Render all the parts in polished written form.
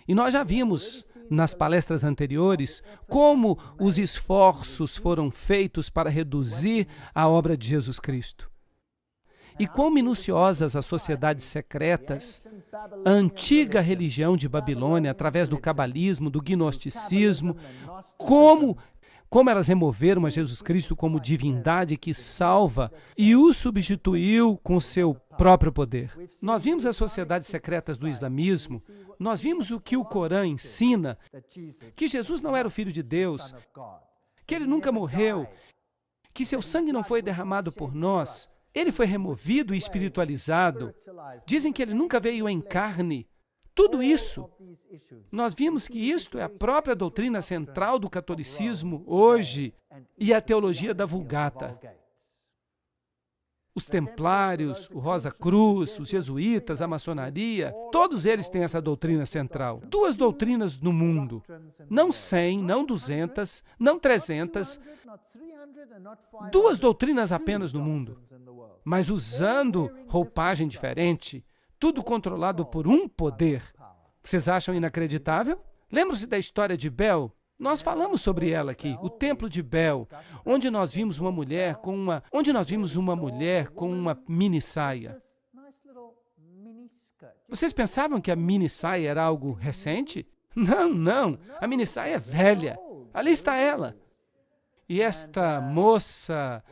E nós já vimos nas palestras anteriores como os esforços foram feitos para reduzir a obra de Jesus Cristo. E quão minuciosas as sociedades secretas, a antiga religião de Babilônia, através do cabalismo, do gnosticismo, como elas removeram a Jesus Cristo como divindade que salva e o substituiu com seu próprio poder. Nós vimos as sociedades secretas do islamismo, nós vimos o que o Corão ensina, que Jesus não era o Filho de Deus, que ele nunca morreu, que seu sangue não foi derramado por nós, ele foi removido e espiritualizado. Dizem que ele nunca veio em carne. Tudo isso, nós vimos que isto é a própria doutrina central do catolicismo hoje e a teologia da Vulgata. Os templários, o Rosa Cruz, os jesuítas, a maçonaria, todos eles têm essa doutrina central. 2 doutrinas no mundo, não 100, não 200, não 300, 2 doutrinas apenas no mundo, mas usando roupagem diferente, tudo controlado por um poder. Vocês acham inacreditável? Lembram-se da história de Bel? Nós falamos sobre ela aqui, o templo de Bel, onde nós vimos uma mulher com uma mini saia. Vocês pensavam que a mini saia era algo recente? Não, não, a mini saia é velha. Ali está ela. E esta moça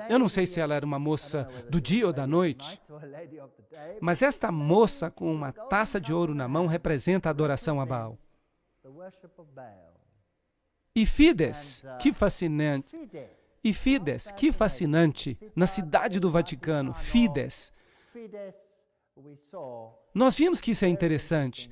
eu não sei se ela era uma moça do dia ou da noite, mas esta moça com uma taça de ouro na mão representa a adoração a Baal. E Fides, que fascinante. E Fides, que fascinante, na cidade do Vaticano, Fides. Nós vimos que isso é interessante.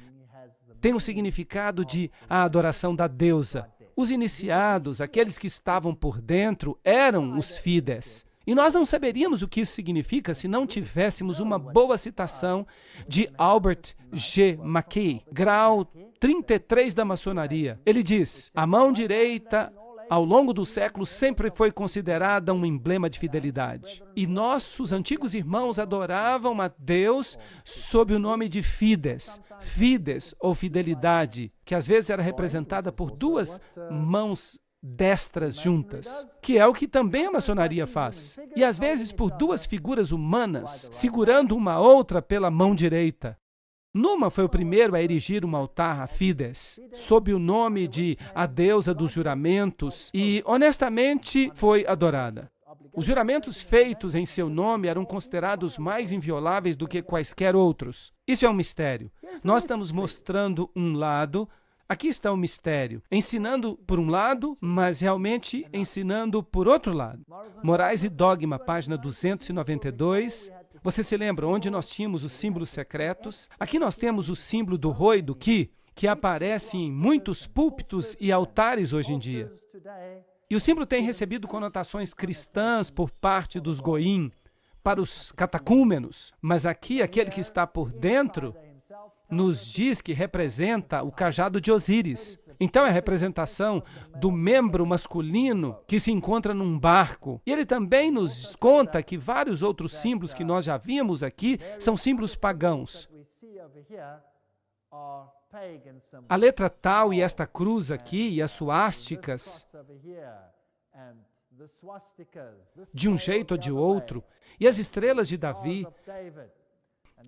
Tem o significado de a adoração da deusa. Os iniciados, aqueles que estavam por dentro, eram os Fides. E nós não saberíamos o que isso significa se não tivéssemos uma boa citação de Albert G. Mackay, grau 33 da maçonaria. Ele diz: a mão direita, ao longo dos séculos, sempre foi considerada um emblema de fidelidade. E nossos antigos irmãos adoravam a Deus sob o nome de Fides. Fides, ou fidelidade, que às vezes era representada por 2 mãos destras juntas, que é o que também a maçonaria faz. E às vezes por 2 figuras humanas, segurando uma outra pela mão direita. Numa foi o primeiro a erigir um altar a Fides, sob o nome de a deusa dos juramentos, e honestamente foi adorada. Os juramentos feitos em seu nome eram considerados mais invioláveis do que quaisquer outros. Isso é um mistério. Nós estamos mostrando um lado. Aqui está o mistério, ensinando por um lado, mas realmente ensinando por outro lado. Morais e Dogma, página 292. Você se lembra onde nós tínhamos os símbolos secretos? Aqui nós temos o símbolo do Roi do Ki, que aparece em muitos púlpitos e altares hoje em dia. E o símbolo tem recebido conotações cristãs por parte dos Goim, para os catecúmenos, mas aqui aquele que está por dentro nos diz que representa o cajado de Osíris. Então é a representação do membro masculino que se encontra num barco. E ele também nos conta que vários outros símbolos que nós já vimos aqui são símbolos pagãos. A letra tal e esta cruz aqui e as suásticas, de um jeito ou de outro, e as estrelas de Davi.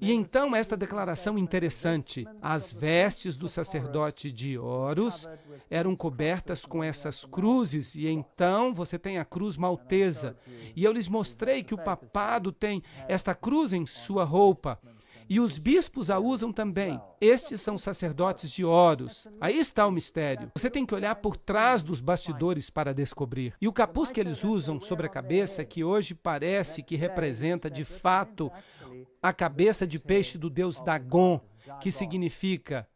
E então esta declaração interessante: as vestes do sacerdote de Horus eram cobertas com essas cruzes, e então você tem a cruz maltesa. E eu lhes mostrei que o papado tem esta cruz em sua roupa, e os bispos a usam também. Estes são sacerdotes de Horus. Aí está o mistério. Você tem que olhar por trás dos bastidores para descobrir. E o capuz que eles usam sobre a cabeça, que hoje parece que representa de fato a cabeça de peixe do deus Dagon, que significa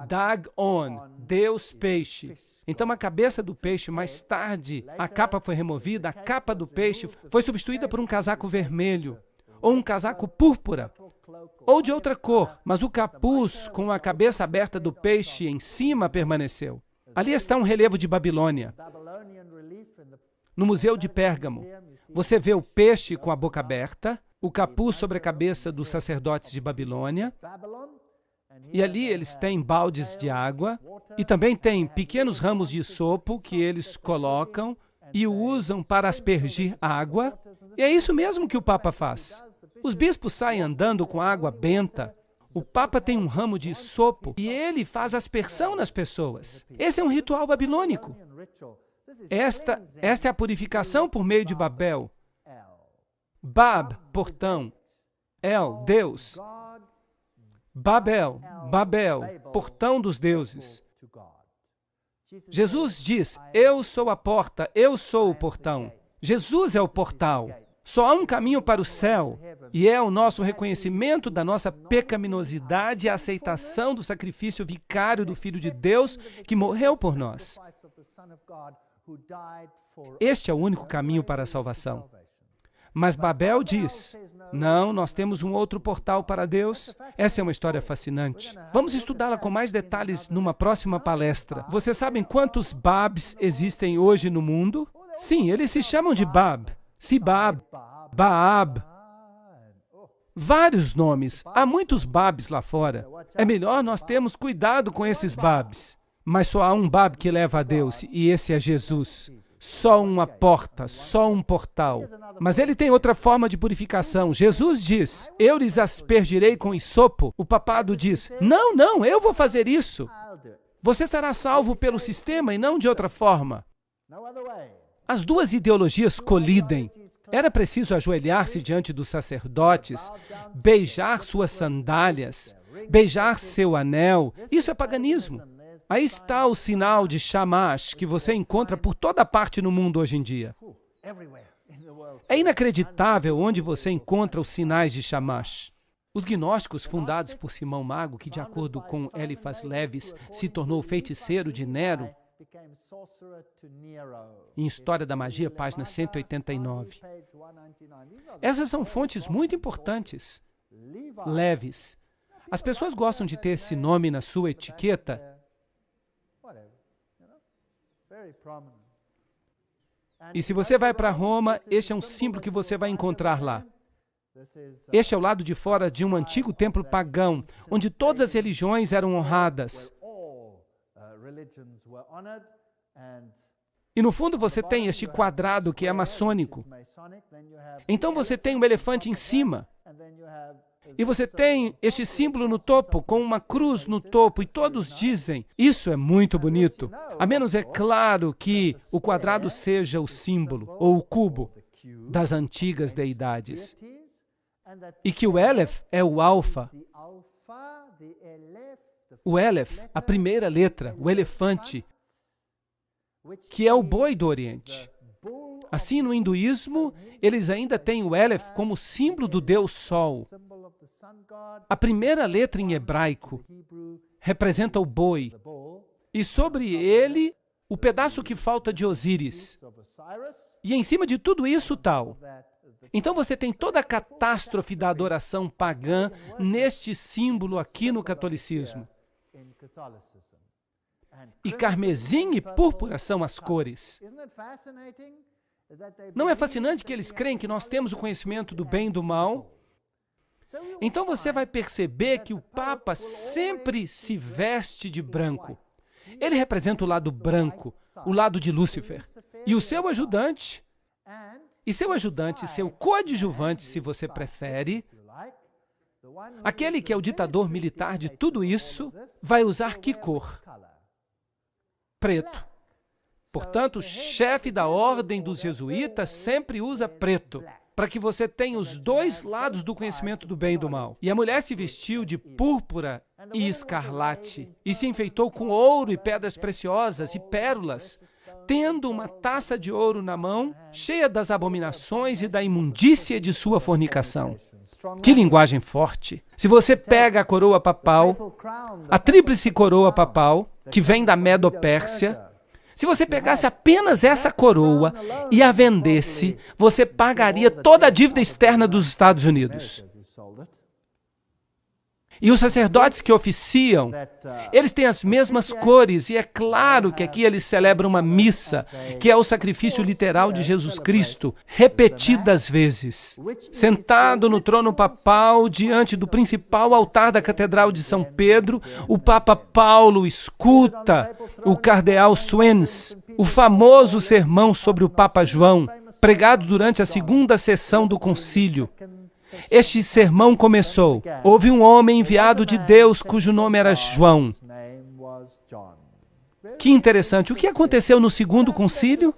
Dagon, Deus peixe. Então a cabeça do peixe, mais tarde, a capa foi removida, a capa do peixe foi substituída por um casaco vermelho, ou um casaco púrpura, ou de outra cor, mas o capuz com a cabeça aberta do peixe em cima permaneceu. Ali está um relevo de Babilônia. No Museu de Pérgamo, você vê o peixe com a boca aberta, o capuz sobre a cabeça dos sacerdotes de Babilônia, E ali eles têm baldes de água e também têm pequenos ramos de sopo que eles colocam e o usam para aspergir água. E é isso mesmo que o Papa faz. Os bispos saem andando com água benta. O Papa tem um ramo de sopo e ele faz aspersão nas pessoas. Esse é um ritual babilônico. Esta é a purificação por meio de Babel. Bab, portão. El, Deus. Babel, portão dos deuses. Jesus diz, eu sou a porta, eu sou o portão. Jesus é o portal. Só há um caminho para o céu, e é o nosso reconhecimento da nossa pecaminosidade e a aceitação do sacrifício vicário do Filho de Deus que morreu por nós. Este é o único caminho para a salvação. Mas Babel diz, não, nós temos um outro portal para Deus. Essa é uma história fascinante. Vamos estudá-la com mais detalhes numa próxima palestra. Vocês sabem quantos Babs existem hoje no mundo? Sim, eles se chamam de Bab. Sibab, Baab, vários nomes. Há muitos Babs lá fora. É melhor nós termos cuidado com esses Babs. Mas só há um Bab que leva a Deus, e esse é Jesus. Só uma porta, só um portal. Mas ele tem outra forma de purificação. Jesus diz, eu lhes aspergirei com hisopo. O papado diz, não, eu vou fazer isso. Você será salvo pelo sistema e não de outra forma. As duas ideologias colidem. Era preciso ajoelhar-se diante dos sacerdotes, beijar suas sandálias, beijar seu anel. Isso é paganismo. Aí está o sinal de Shamash que você encontra por toda parte no mundo hoje em dia. É inacreditável onde você encontra os sinais de Shamash. Os gnósticos fundados por Simão Mago, que de acordo com Eliphas Levis se tornou feiticeiro de Nero, em História da Magia, página 189. Essas são fontes muito importantes. Levis. As pessoas gostam de ter esse nome na sua etiqueta. E se você vai para Roma, este é um símbolo que você vai encontrar lá. Este é o lado de fora de um antigo templo pagão, onde todas as religiões eram honradas. E no fundo você tem este quadrado que é maçônico. Então você tem um elefante em cima. E você tem este símbolo no topo, com uma cruz no topo, e todos dizem, isso é muito bonito. A menos é claro que o quadrado seja o símbolo, ou o cubo, das antigas deidades. E que o Aleph é o alfa. O Aleph, a primeira letra, o elefante, que é o boi do Oriente. Assim, no hinduísmo, eles ainda têm o Aleph como símbolo do Deus Sol. A primeira letra em hebraico representa o boi, e sobre ele, o pedaço que falta de Osíris. E em cima de tudo isso, tal. Então você tem toda a catástrofe da adoração pagã neste símbolo aqui no catolicismo. E carmesim e púrpura são as cores. Não é fascinante que eles creem que nós temos o conhecimento do bem e do mal? Então você vai perceber que o Papa sempre se veste de branco. Ele representa o lado branco, o lado de Lúcifer. E o seu ajudante, seu coadjuvante, se você prefere, aquele que é o ditador militar de tudo isso, vai usar que cor? Preto. Portanto, o chefe da ordem dos jesuítas sempre usa preto, para que você tenha os dois lados do conhecimento do bem e do mal. E a mulher se vestiu de púrpura e escarlate, e se enfeitou com ouro e pedras preciosas e pérolas, tendo uma taça de ouro na mão, cheia das abominações e da imundícia de sua fornicação. Que linguagem forte! Se você pega a coroa papal, a tríplice coroa papal, que vem da Medo-Pérsia, se você pegasse apenas essa coroa e a vendesse, você pagaria toda a dívida externa dos Estados Unidos. E os sacerdotes que oficiam, eles têm as mesmas cores, e é claro que aqui eles celebram uma missa, que é o sacrifício literal de Jesus Cristo, repetidas vezes. Sentado no trono papal, diante do principal altar da Catedral de São Pedro, o Papa Paulo escuta o cardeal Swens, o famoso sermão sobre o Papa João, pregado durante a segunda sessão do concílio. Este sermão começou: houve um homem enviado de Deus cujo nome era João. Que interessante. O que aconteceu no segundo concílio?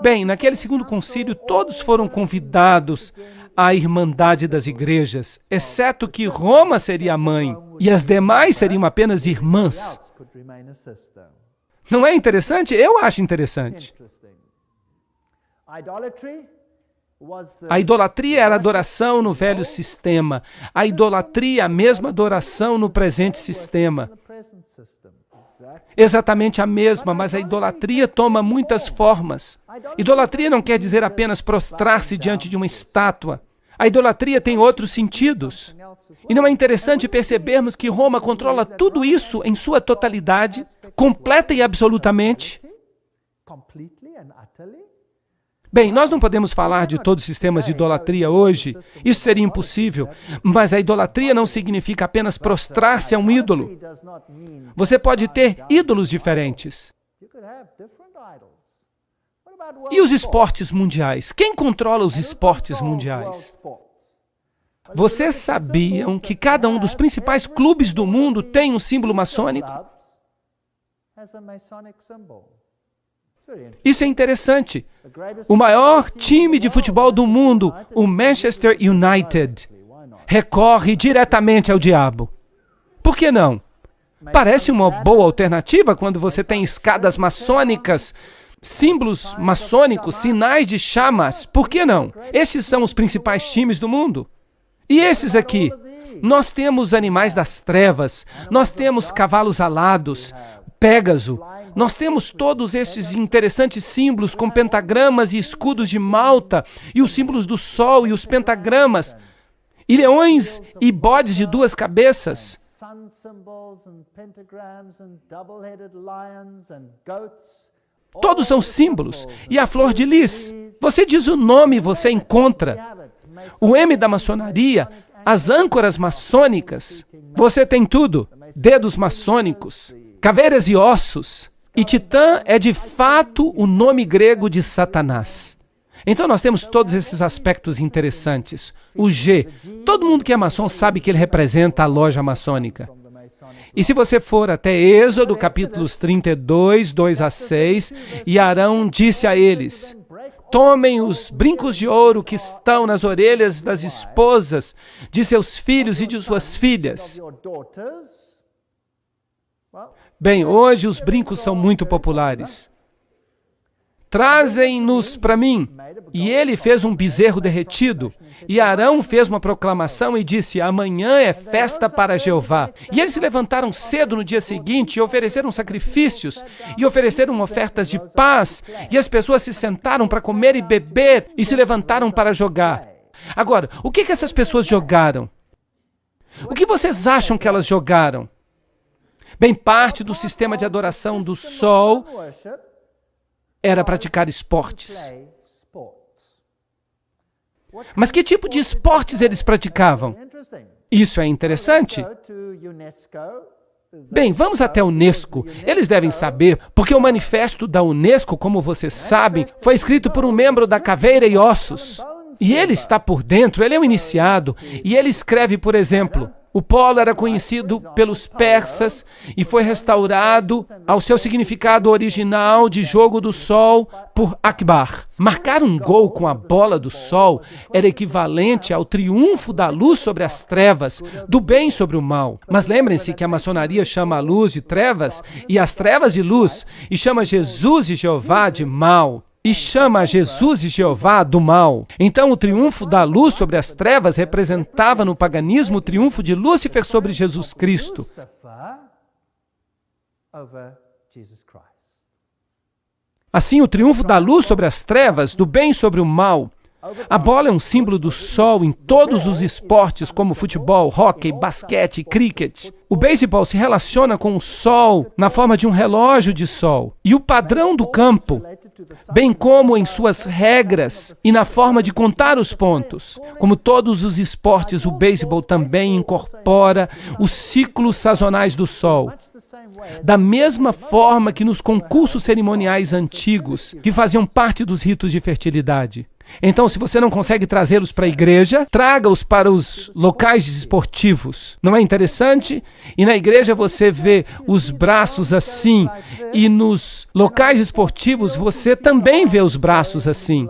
Bem, naquele segundo concílio, todos foram convidados à Irmandade das Igrejas, exceto que Roma seria a mãe e as demais seriam apenas irmãs. Não é interessante? Eu acho interessante. A idolatria era adoração no velho sistema. A idolatria é a mesma adoração no presente sistema. Exatamente a mesma, mas a idolatria toma muitas formas. Idolatria não quer dizer apenas prostrar-se diante de uma estátua. A idolatria tem outros sentidos. E não é interessante percebermos que Roma controla tudo isso em sua totalidade, completa e absolutamente? Bem, nós não podemos falar de todos os sistemas de idolatria hoje, isso seria impossível, mas a idolatria não significa apenas prostrar-se a um ídolo. Você pode ter ídolos diferentes. E os esportes mundiais? Quem controla os esportes mundiais? Vocês sabiam que cada um dos principais clubes do mundo tem um símbolo maçônico? Isso é interessante. O maior time de futebol do mundo, o Manchester United, recorre diretamente ao diabo. Por que não? Parece uma boa alternativa quando você tem escadas maçônicas, símbolos maçônicos, sinais de chamas. Por que não? Esses são os principais times do mundo. E esses aqui? Nós temos animais das trevas, nós temos cavalos alados, Pégaso. Nós temos todos estes interessantes símbolos com pentagramas e escudos de Malta, e os símbolos do sol e os pentagramas, e leões e bodes de duas cabeças. Todos são símbolos. E a flor de lis. Você diz o nome, você encontra. O M da maçonaria, as âncoras maçônicas. Você tem tudo. Dedos maçônicos, caveiras e ossos. E Titã é de fato o nome grego de Satanás. Então nós temos todos esses aspectos interessantes. O G, todo mundo que é maçom sabe que ele representa a loja maçônica. E se você for até Êxodo, capítulos 32, 2 a 6, e Arão disse a eles: tomem os brincos de ouro que estão nas orelhas das esposas de seus filhos e de suas filhas. Bem, hoje os brincos são muito populares. Trazem-nos para mim. E ele fez um bezerro derretido. E Arão fez uma proclamação e disse: amanhã é festa para Jeová. E eles se levantaram cedo no dia seguinte e ofereceram sacrifícios e ofereceram ofertas de paz. E as pessoas se sentaram para comer e beber e se levantaram para jogar. Agora, o que essas pessoas jogaram? O que vocês acham que elas jogaram? Bem, parte do sistema de adoração do sol era praticar esportes. Mas que tipo de esportes eles praticavam? Isso é interessante. Bem, vamos até a Unesco. Eles devem saber, porque o manifesto da Unesco, como vocês sabem, foi escrito por um membro da Caveira e Ossos. E ele está por dentro, ele é um iniciado. E ele escreve, por exemplo: o polo era conhecido pelos persas e foi restaurado ao seu significado original de jogo do sol por Akbar. Marcar um gol com a bola do sol era equivalente ao triunfo da luz sobre as trevas, do bem sobre o mal. Mas lembrem-se que a maçonaria chama a luz de trevas e as trevas de luz, e chama Jesus e Jeová de mal. E chama Jesus e Jeová do mal. Então, o triunfo da luz sobre as trevas representava no paganismo o triunfo de Lúcifer sobre Jesus Cristo. Assim, o triunfo da luz sobre as trevas, do bem sobre o mal. A bola é um símbolo do sol em todos os esportes, como futebol, hóquei, basquete, cricket. O beisebol se relaciona com o sol na forma de um relógio de sol. E o padrão do campo, bem como em suas regras e na forma de contar os pontos. Como todos os esportes, o beisebol também incorpora os ciclos sazonais do sol. Da mesma forma que nos concursos cerimoniais antigos, que faziam parte dos ritos de fertilidade. Então, se você não consegue trazê-los para a igreja, traga-os para os locais esportivos. Não é interessante? E na igreja você vê os braços assim, e nos locais esportivos você também vê os braços assim.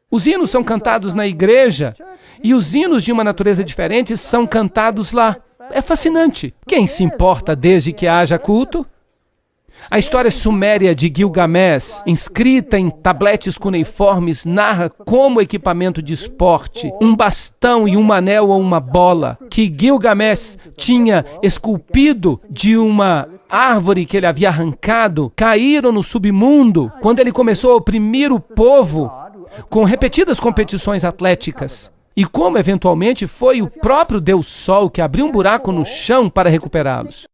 Os hinos são cantados na igreja, e os hinos de uma natureza diferente são cantados lá. É fascinante. Quem se importa desde que haja culto? A história suméria de Gilgamesh, inscrita em tabletes cuneiformes, narra como equipamento de esporte, um bastão e um anel ou uma bola, que Gilgamesh tinha esculpido de uma árvore que ele havia arrancado, caíram no submundo quando ele começou a oprimir o povo com repetidas competições atléticas. E como, eventualmente, foi o próprio Deus Sol que abriu um buraco no chão para recuperá-los.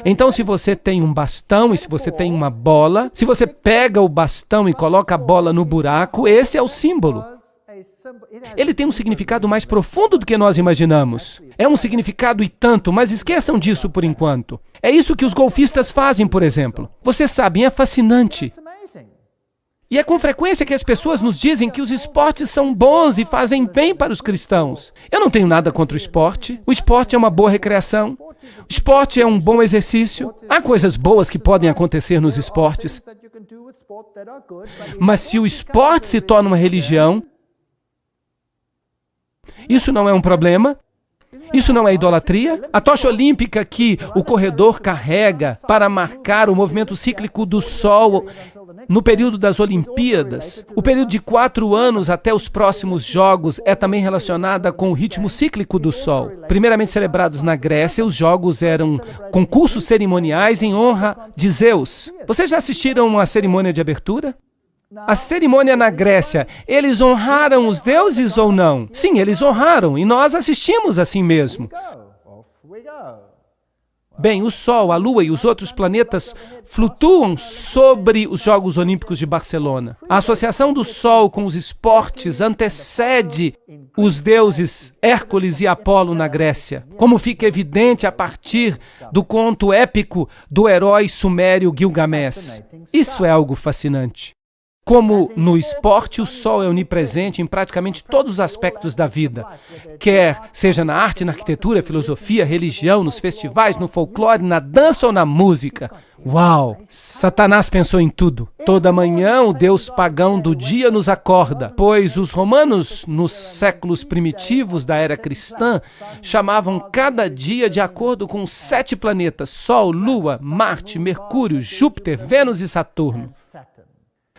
Então, se você tem um bastão e se você tem uma bola, se você pega o bastão e coloca a bola no buraco, esse é o símbolo. Ele tem um significado mais profundo do que nós imaginamos. É um significado e tanto, mas esqueçam disso por enquanto. É isso que os golfistas fazem, por exemplo. Vocês sabem, é fascinante. E é com frequência que as pessoas nos dizem que os esportes são bons e fazem bem para os cristãos. Eu não tenho nada contra o esporte. O esporte é uma boa recreação. O esporte é um bom exercício. Há coisas boas que podem acontecer nos esportes. Mas se o esporte se torna uma religião, isso não é um problema? Isso não é idolatria? A tocha olímpica que o corredor carrega para marcar o movimento cíclico do Sol no período das Olimpíadas, o período de 4 anos até os próximos Jogos é também relacionada com o ritmo cíclico do Sol. Primeiramente celebrados na Grécia, os Jogos eram concursos cerimoniais em honra de Zeus. Vocês já assistiram a cerimônia de abertura? A cerimônia na Grécia, eles honraram os deuses ou não? Sim, eles honraram, e nós assistimos assim mesmo. Bem, o Sol, a Lua e os outros planetas flutuam sobre os Jogos Olímpicos de Barcelona. A associação do Sol com os esportes antecede os deuses Hércules e Apolo na Grécia, como fica evidente a partir do conto épico do herói sumério Gilgamesh. Isso é algo fascinante. Como no esporte, o Sol é onipresente em praticamente todos os aspectos da vida, quer seja na arte, na arquitetura, filosofia, religião, nos festivais, no folclore, na dança ou na música. Uau! Satanás pensou em tudo. Toda manhã o deus pagão do dia nos acorda, pois os romanos, nos séculos primitivos da era cristã, chamavam cada dia de acordo com os 7 planetas, Sol, Lua, Marte, Mercúrio, Júpiter, Vênus e Saturno.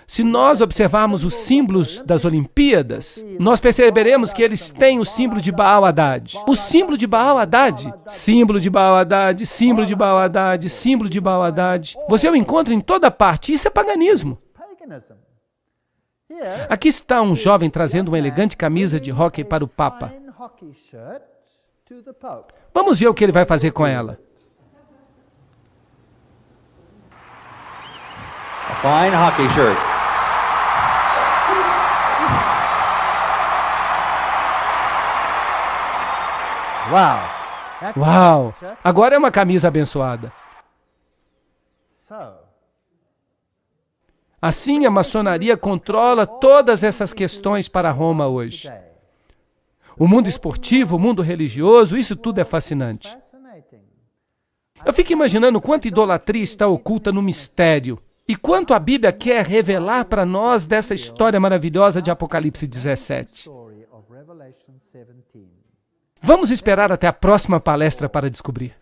Se nós observarmos os símbolos das Olimpíadas, nós perceberemos que eles têm o símbolo de Baal-Hadad. O símbolo de Baal-Hadad, símbolo de Baal-Hadad, símbolo de Baal-Hadad, símbolo de Baal-Hadad. Você o encontra em toda parte. Isso é paganismo. Aqui está um jovem trazendo uma elegante camisa de hóquei para o Papa. Vamos ver o que ele vai fazer com ela. A fine hockey shirt. Uau! Agora é uma camisa abençoada. Assim, a maçonaria controla todas essas questões para Roma hoje. O mundo esportivo, o mundo religioso, isso tudo é fascinante. Eu fico imaginando quanta idolatria está oculta no mistério e quanto a Bíblia quer revelar para nós dessa história maravilhosa de Apocalipse 17. Vamos esperar até a próxima palestra para descobrir.